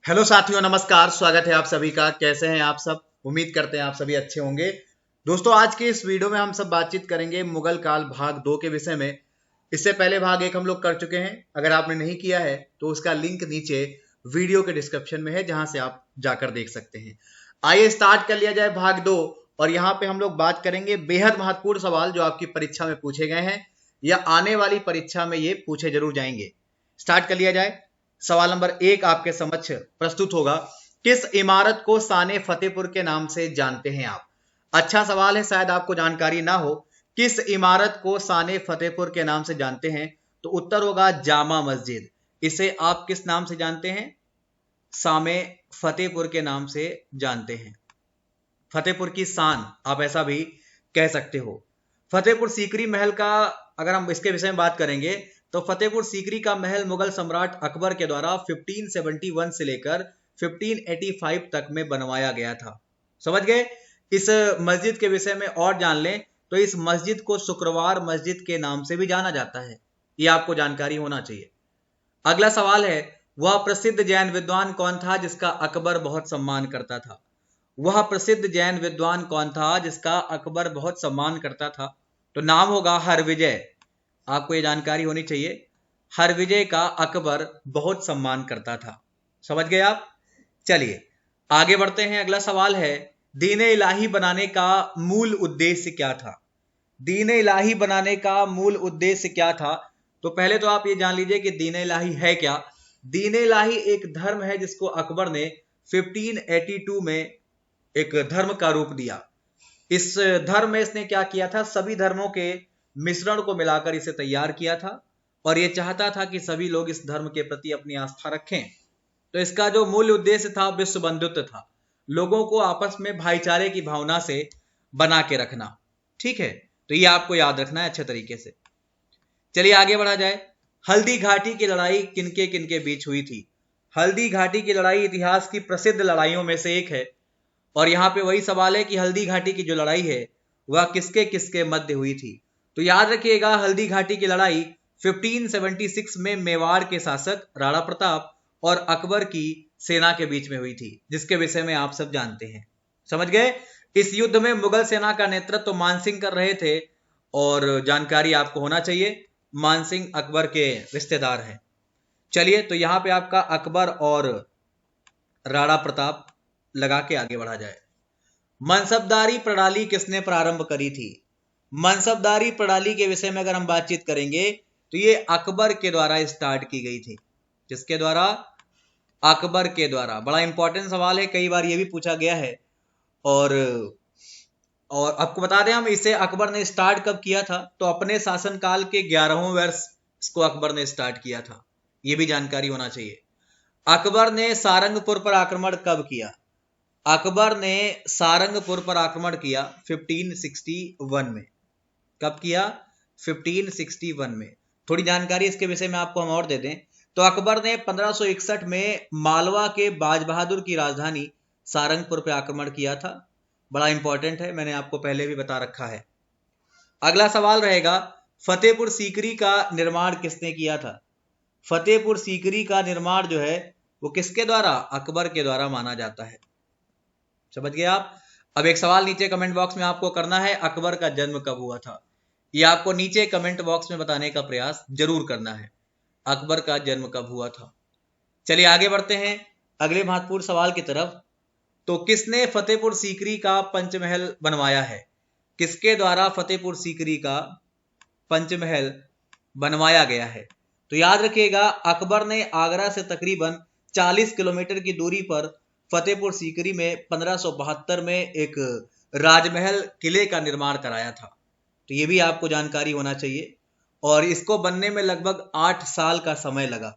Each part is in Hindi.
हेलो साथियों, नमस्कार। स्वागत है आप सभी का। कैसे हैं आप सब? उम्मीद करते हैं आप सभी अच्छे होंगे। दोस्तों, आज के इस वीडियो में हम सब बातचीत करेंगे मुगल काल भाग 2 के विषय में। इससे पहले भाग 1 हम लोग कर चुके हैं। अगर आपने नहीं किया है तो उसका लिंक नीचे वीडियो के डिस्क्रिप्शन में है, जहां से आप जाकर देख सकते हैं। आइए स्टार्ट कर लिया जाए भाग 2। और यहाँ पे हम लोग बात करेंगे बेहद महत्वपूर्ण सवाल जो आपकी परीक्षा में पूछे गए हैं या आने वाली परीक्षा में ये पूछे जरूर जाएंगे। स्टार्ट कर लिया जाए। सवाल नंबर 1 आपके समक्ष प्रस्तुत होगा। किस इमारत को साने फतेहपुर के नाम से जानते हैं आप? अच्छा सवाल है, शायद आपको जानकारी ना हो। किस इमारत को साने फतेहपुर के नाम से जानते हैं? तो उत्तर होगा जामा मस्जिद। इसे आप किस नाम से जानते हैं? सामे फतेहपुर के नाम से जानते हैं। फतेहपुर की शान, आप ऐसा भी कह सकते हो। फतेहपुर सीकरी महल का अगर हम इसके विषय में बात करेंगे तो फतेहपुर सीकरी का महल मुगल सम्राट अकबर के द्वारा 1571 से लेकर 1585 तक में बनवाया गया था। समझ गए? इस मस्जिद के विषय में और जान लें तो इस मस्जिद को शुक्रवार मस्जिद के नाम से भी जाना जाता है। यह आपको जानकारी होना चाहिए। अगला सवाल है, वह प्रसिद्ध जैन विद्वान कौन था जिसका अकबर बहुत सम्मान करता था? वह प्रसिद्ध जैन विद्वान कौन था जिसका अकबर बहुत सम्मान करता था? तो नाम होगा हरविजय। आपको यह जानकारी होनी चाहिए। हरविजय का अकबर बहुत सम्मान करता था। समझ गए आप? चलिए आगे बढ़ते हैं। अगला सवाल है, दीन-ए इलाही बनाने का मूल उद्देश्य क्या था? दीन-ए इलाही बनाने का मूल उद्देश्य क्या था? तो पहले तो आप ये जान लीजिए कि दीन-ए इलाही है क्या। दीन-ए इलाही एक धर्म है जिसको अकबर ने 1582 में एक धर्म का रूप दिया। इस धर्म में इसने क्या किया था? सभी धर्मों के मिश्रण को मिलाकर इसे तैयार किया था और यह चाहता था कि सभी लोग इस धर्म के प्रति अपनी आस्था रखें। तो इसका जो मूल उद्देश्य था विश्व बंधुत्व था, लोगों को आपस में भाईचारे की भावना से बना के रखना। ठीक है, तो ये आपको याद रखना है अच्छे तरीके से। चलिए आगे बढ़ा जाए। हल्दी घाटी की लड़ाई किनके किनके बीच हुई थी? हल्दी घाटी की लड़ाई इतिहास की प्रसिद्ध लड़ाइयों में से एक है और यहां पे वही सवाल है कि हल्दी घाटी की जो लड़ाई है वह किसके किसके मध्य हुई थी? तो याद रखिएगा, हल्दी घाटी की लड़ाई 1576 में मेवाड़ के शासक राणा प्रताप और अकबर की सेना के बीच में हुई थी, जिसके विषय में आप सब जानते हैं। समझ गए? इस युद्ध में मुगल सेना का नेतृत्व तो मानसिंह कर रहे थे और जानकारी आपको होना चाहिए, मानसिंह अकबर के रिश्तेदार हैं। चलिए, तो यहां पे आपका अकबर और राणा प्रताप लगा के आगे बढ़ा जाए। मनसबदारी प्रणाली किसने प्रारंभ करी थी? मनसबदारी प्रणाली के विषय में अगर हम बातचीत करेंगे तो ये अकबर के द्वारा स्टार्ट की गई थी। किसके द्वारा? अकबर के द्वारा। बड़ा इंपॉर्टेंट सवाल है, कई बार ये भी पूछा गया है। और आपको बता दें, हम इसे अकबर ने स्टार्ट कब किया था? तो अपने शासनकाल के 11वें वर्ष इसको अकबर ने स्टार्ट किया था। ये भी जानकारी होना चाहिए। अकबर ने सारंगपुर पर आक्रमण कब किया? अकबर ने सारंगपुर पर आक्रमण किया 1561 में। कब किया? 1561 में। थोड़ी जानकारी इसके विषय में आपको हम और दे दें तो अकबर ने 1561 में मालवा के बाज बहादुर की राजधानी सारंगपुर पर आक्रमण किया था। बड़ा इंपॉर्टेंट है, मैंने आपको पहले भी बता रखा है। अगला सवाल रहेगा, फतेहपुर सीकरी का निर्माण किसने किया था? फतेहपुर सीकरी का निर्माण जो है वो किसके द्वारा? अकबर के द्वारा माना जाता है। समझ गए आप? अब एक सवाल नीचे कमेंट बॉक्स में आपको करना है, अकबर का जन्म कब हुआ था? यह आपको नीचे कमेंट बॉक्स में बताने का प्रयास जरूर करना है, अकबर का जन्म कब हुआ था। चलिए आगे बढ़ते हैं अगले महत्वपूर्ण सवाल की तरफ। तो किसने फतेहपुर सीकरी का पंचमहल बनवाया है? किसके द्वारा फतेहपुर सीकरी का पंचमहल बनवाया गया है? तो याद रखिएगा, अकबर ने आगरा से तकरीबन 40 किलोमीटर की दूरी पर फतेहपुर सीकरी में 1572 में एक राजमहल किले का निर्माण कराया था। तो ये भी आपको जानकारी होना चाहिए और इसको बनने में लगभग 8 साल का समय लगा।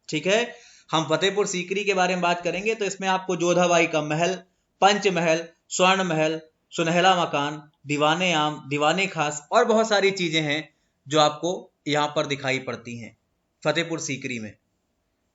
ठीक है, हम फतेहपुर सीकरी के बारे में बात करेंगे तो इसमें आपको जोधाबाई का महल, पंचमहल, स्वर्ण महल, सुनहला मकान, दीवाने आम, दीवाने खास और बहुत सारी चीजें हैं जो आपको यहां पर दिखाई पड़ती हैं फतेहपुर सीकरी में।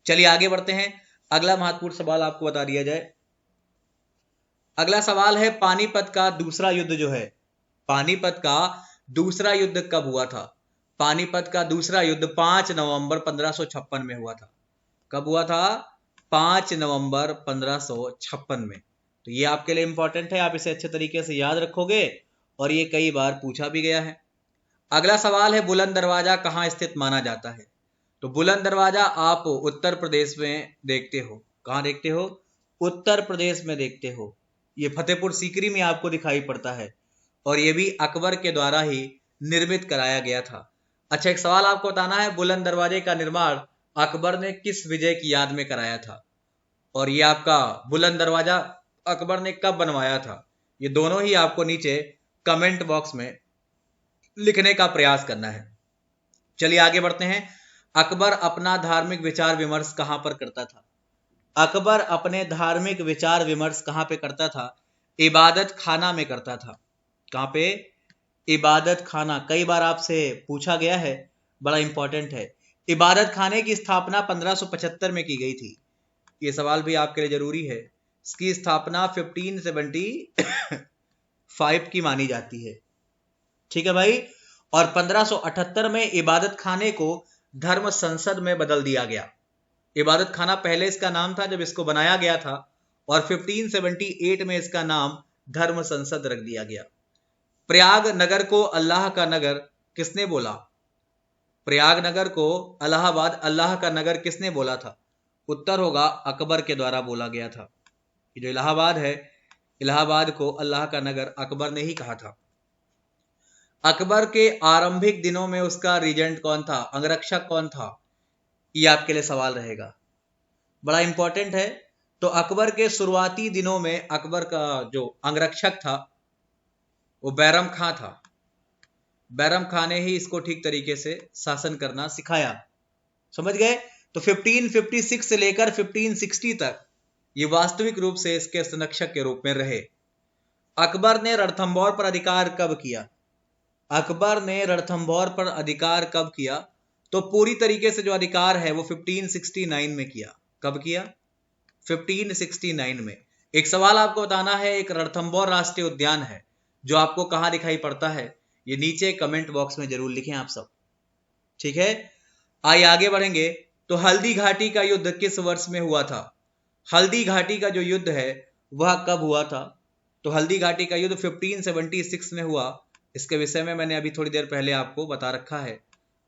चलिए आगे बढ़ते हैं। अगला महत्वपूर्ण सवाल आपको बता दिया जाए। अगला सवाल है, पानीपत का दूसरा युद्ध जो है, पानीपत का दूसरा युद्ध कब हुआ था? पानीपत का दूसरा युद्ध 5 नवंबर 1556 में हुआ था। कब हुआ था? 5 नवंबर 1556 में। तो ये आपके लिए इंपॉर्टेंट है, आप इसे अच्छे तरीके से याद रखोगे और ये कई बार पूछा भी गया है। अगला सवाल है बुलंद दरवाजा कहाँ स्थित माना जाता है? तो बुलंद दरवाजा आप उत्तर प्रदेश में देखते हो। कहाँ देखते हो? उत्तर प्रदेश में देखते हो। ये फतेहपुर सीकरी में आपको दिखाई पड़ता है और ये भी अकबर के द्वारा ही निर्मित कराया गया था। अच्छा, एक सवाल आपको बताना है, बुलंद दरवाजे का निर्माण अकबर ने किस विजय की याद में कराया था? और ये आपका बुलंद दरवाजा अकबर ने कब बनवाया था? ये दोनों ही आपको नीचे कमेंट बॉक्स में लिखने का प्रयास करना है। चलिए आगे बढ़ते हैं। अकबर अपना धार्मिक विचार विमर्श कहां पर करता था? अकबर अपने धार्मिक विचार विमर्श कहां पे करता था? इबादत खाना में करता था। कहां पे? इबादत खाना। कई बार आपसे पूछा गया है, बड़ा इंपॉर्टेंट है। इबादत खाने की स्थापना 1575 में की गई थी। ये सवाल भी आपके लिए जरूरी है। इसकी स्थापना 1575 की मानी जाती है। ठीक है भाई। और 1578 में इबादत खाने को धर्म संसद में बदल दिया गया। इबादत खाना पहले इसका नाम था जब इसको बनाया गया था, और 1578 में इसका नाम धर्म संसद रख दिया गया। प्रयाग नगर को अल्लाह का नगर किसने बोला? प्रयाग नगर को इलाहाबाद अल्लाह का नगर किसने बोला था? उत्तर होगा अकबर के द्वारा बोला गया था। ये जो इलाहाबाद है, इलाहाबाद को अल्लाह का नगर अकबर ने ही कहा था। अकबर के आरंभिक दिनों में उसका रीजेंट कौन था? अंगरक्षक कौन था? ये आपके लिए सवाल रहेगा, बड़ा इंपॉर्टेंट है। तो अकबर के शुरुआती दिनों में अकबर का जो अंगरक्षक था वो बैरम खां था। बैरम खां ने ही इसको ठीक तरीके से शासन करना सिखाया। समझ गए? तो 1556 से लेकर 1560 तक ये वास्तविक रूप से इसके संरक्षक के रूप में रहे। अकबर ने रणथंभौर पर अधिकार कब किया? अकबर ने रणथंभौर पर अधिकार कब किया? तो पूरी तरीके से जो अधिकार है वो 1569 में किया। कब किया? 1569 में। एक सवाल आपको बताना है, एक रणथंभौर राष्ट्रीय उद्यान है जो आपको कहां दिखाई पड़ता है? ये नीचे कमेंट बॉक्स में जरूर लिखें आप सब। ठीक है, आइए आगे बढ़ेंगे। तो हल्दी घाटी का युद्ध किस वर्ष में हुआ था? हल्दी घाटी का जो युद्ध है वह कब हुआ था? तो हल्दी घाटी का युद्ध 1576 में हुआ। इसके विषय में मैंने अभी थोड़ी देर पहले आपको बता रखा है।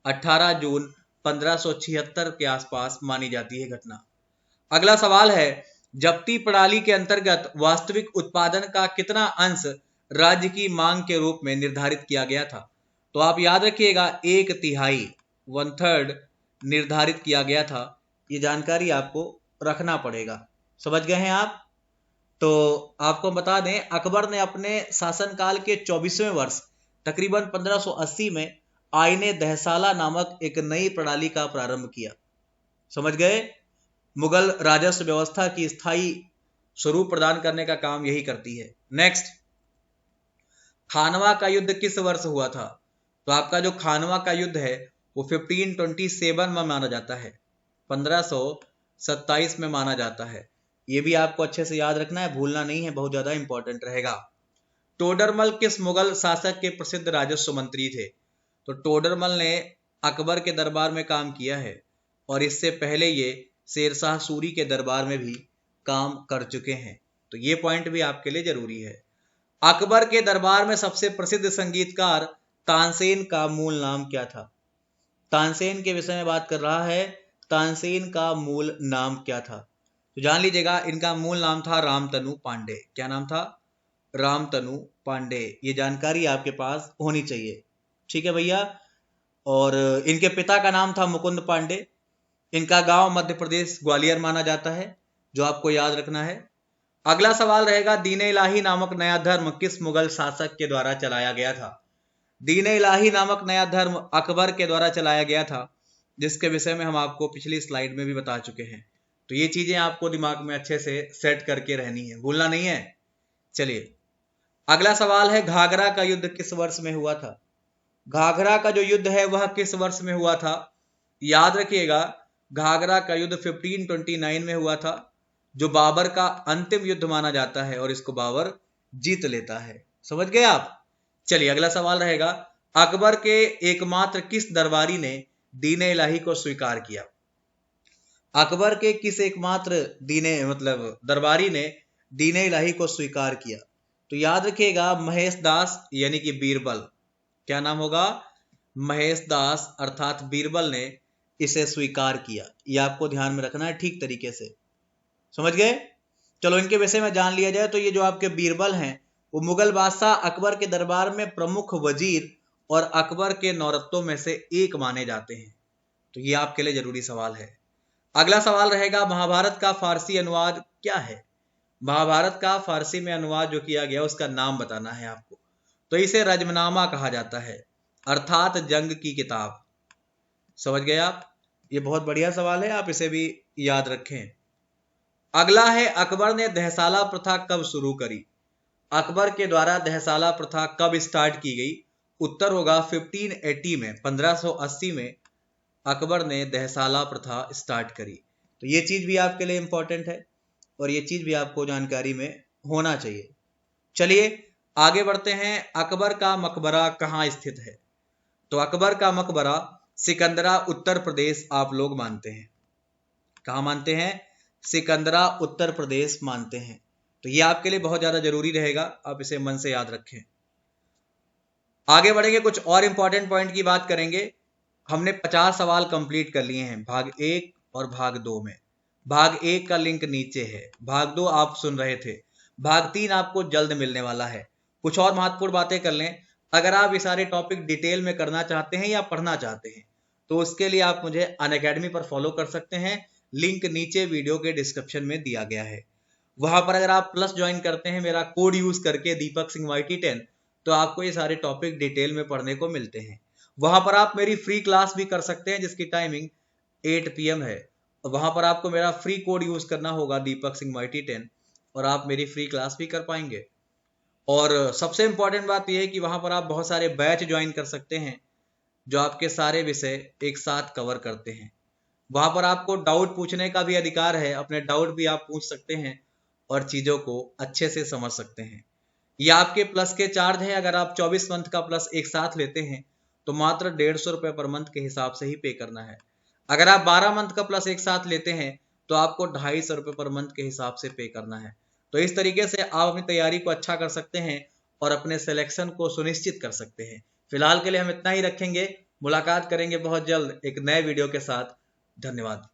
18 जून 1576 के आसपास मानी जाती है घटना। अगला सवाल है, जब्ती प्रणाली के अंतर्गत वास्तविक उत्पादन का कितना अंश राज्य की मांग के रूप में निर्धारित किया गया था? तो आप याद रखिएगा, 1/3 1/3 निर्धारित किया गया था। ये जानकारी आपको रखना पड़ेगा। समझ गए हैं आप? तो आपको बता दें, अकबर ने अपने शासनकाल के 24वें वर्ष तकरीबन 1580 में आईने दहसाला नामक एक नई प्रणाली का प्रारंभ किया। समझ गए? मुगल राजस्व व्यवस्था की स्थायी स्वरूप प्रदान करने का काम यही करती है। नेक्स्ट, खानवा का युद्ध किस वर्ष हुआ था? तो आपका जो खानवा का युद्ध है वो 1527 में माना जाता है, 1527 में माना जाता है। ये भी आपको अच्छे से याद रखना है, भूलना नहीं है, बहुत ज्यादा इंपॉर्टेंट रहेगा। टोडरमल किस मुगल शासक के प्रसिद्ध राजस्व मंत्री थे? तो टोडरमल ने अकबर के दरबार में काम किया है और इससे पहले ये शेरशाह सूरी के दरबार में भी काम कर चुके हैं। तो ये पॉइंट भी आपके लिए जरूरी है। अकबर के दरबार में सबसे प्रसिद्ध संगीतकार तानसेन का मूल नाम क्या था? तानसेन के विषय में बात कर रहा है। तानसेन का मूल नाम क्या था? तो जान लीजिएगा, इनका मूल नाम था रामतनु पांडे। क्या नाम था? रामतनु पांडे। ये जानकारी आपके पास होनी चाहिए। ठीक है भैया। और इनके पिता का नाम था मुकुंद पांडे। इनका गांव मध्य प्रदेश ग्वालियर माना जाता है, जो आपको याद रखना है। अगला सवाल रहेगा, दीन इलाही नामक नया धर्म किस मुगल शासक के द्वारा चलाया गया था? दीन इलाही नामक नया धर्म अकबर के द्वारा चलाया गया था, जिसके विषय में हम आपको पिछली स्लाइड में भी बता चुके हैं। तो ये चीजें आपको दिमाग में अच्छे से सेट करके रहनी है, भूलना नहीं है। चलिए अगला सवाल है, घाघरा का युद्ध किस वर्ष में हुआ था? घाघरा का जो युद्ध है वह किस वर्ष में हुआ था? याद रखिएगा, घाघरा का युद्ध 1529 में हुआ था, जो बाबर का अंतिम युद्ध माना जाता है और इसको बाबर जीत लेता है। समझ गए आप? चलिए अगला सवाल रहेगा, अकबर के एकमात्र किस दरबारी ने दीन इलाही को स्वीकार किया? अकबर के किस एकमात्र दीने मतलब दरबारी ने दीने इलाही को स्वीकार किया? तो याद रखिएगा महेश दास यानी कि बीरबल। क्या नाम होगा? महेश दास अर्थात बीरबल ने इसे स्वीकार किया। ये आपको ध्यान में रखना है ठीक तरीके से, समझ गए? चलो इनके विषय में जान लिया जाए। तो ये जो आपके बीरबल हैं वो मुगल बादशाह अकबर के दरबार में प्रमुख वजीर और अकबर के नौरत्नों में से एक माने जाते हैं। तो ये आपके लिए जरूरी सवाल है। अगला सवाल रहेगा महाभारत का फारसी अनुवाद क्या है? महाभारत का फारसी में अनुवाद जो किया गया उसका नाम बताना है आपको। तो इसे रजमनामा कहा जाता है अर्थात जंग की किताब। समझ गए आप? ये बहुत बढ़िया सवाल है, आप इसे भी याद रखें। अगला है अकबर ने दहसाला प्रथा कब शुरू करी? अकबर के द्वारा दहसाला प्रथा कब स्टार्ट की गई? उत्तर होगा 1580 में, 1580 में अकबर ने दहसाला प्रथा स्टार्ट करी। तो ये चीज भी आपके लिए इंपॉर्टेंट है और ये चीज भी आपको जानकारी में होना चाहिए। चलिए आगे बढ़ते हैं। अकबर का मकबरा कहाँ स्थित है? तो अकबर का मकबरा सिकंदरा उत्तर प्रदेश आप लोग मानते हैं। कहाँ मानते हैं? सिकंदरा उत्तर प्रदेश मानते हैं। तो ये आपके लिए बहुत ज्यादा जरूरी रहेगा, आप इसे मन से याद रखें। आगे बढ़ेंगे, कुछ और इंपॉर्टेंट पॉइंट की बात करेंगे। हमने 50 सवाल कंप्लीट कर लिए हैं भाग 1 और भाग 2 में। भाग 1 का लिंक नीचे है, भाग 2 आप सुन रहे थे, भाग 3 आपको जल्द मिलने वाला है। कुछ और महत्वपूर्ण बातें कर लें। अगर आप ये सारे टॉपिक डिटेल में करना चाहते हैं या पढ़ना चाहते हैं तो उसके लिए आप मुझे अनअकैडमी पर फॉलो कर सकते हैं। लिंक नीचे वीडियो के डिस्क्रिप्शन में दिया गया है। वहां पर अगर आप प्लस ज्वाइन करते हैं मेरा कोड यूज करके दीपक सिंह YT10, तो आपको ये सारे टॉपिक डिटेल में पढ़ने को मिलते हैं। वहां पर आप मेरी फ्री क्लास भी कर सकते हैं जिसकी टाइमिंग 8 PM है। वहां पर आपको मेरा फ्री कोड यूज करना होगा दीपक सिंह YT10 और आप मेरी फ्री क्लास भी कर पाएंगे। और सबसे इंपॉर्टेंट बात यह है कि वहां पर आप बहुत सारे बैच ज्वाइन कर सकते हैं जो आपके सारे विषय एक साथ कवर करते हैं। वहां पर आपको डाउट पूछने का भी अधिकार है, अपने डाउट भी आप पूछ सकते हैं और चीजों को अच्छे से समझ सकते हैं। ये आपके प्लस के चार्ज है। अगर आप 24 मंथ का प्लस एक साथ लेते हैं तो मात्र 150 रुपए पर मंथ के हिसाब से ही पे करना है। अगर आप 12 मंथ का प्लस एक साथ लेते हैं तो आपको 250 रुपए पर मंथ के हिसाब से पे करना है। तो इस तरीके से आप अपनी तैयारी को अच्छा कर सकते हैं और अपने सिलेक्शन को सुनिश्चित कर सकते हैं। फिलहाल के लिए हम इतना ही रखेंगे, मुलाकात करेंगे बहुत जल्द एक नए वीडियो के साथ। धन्यवाद।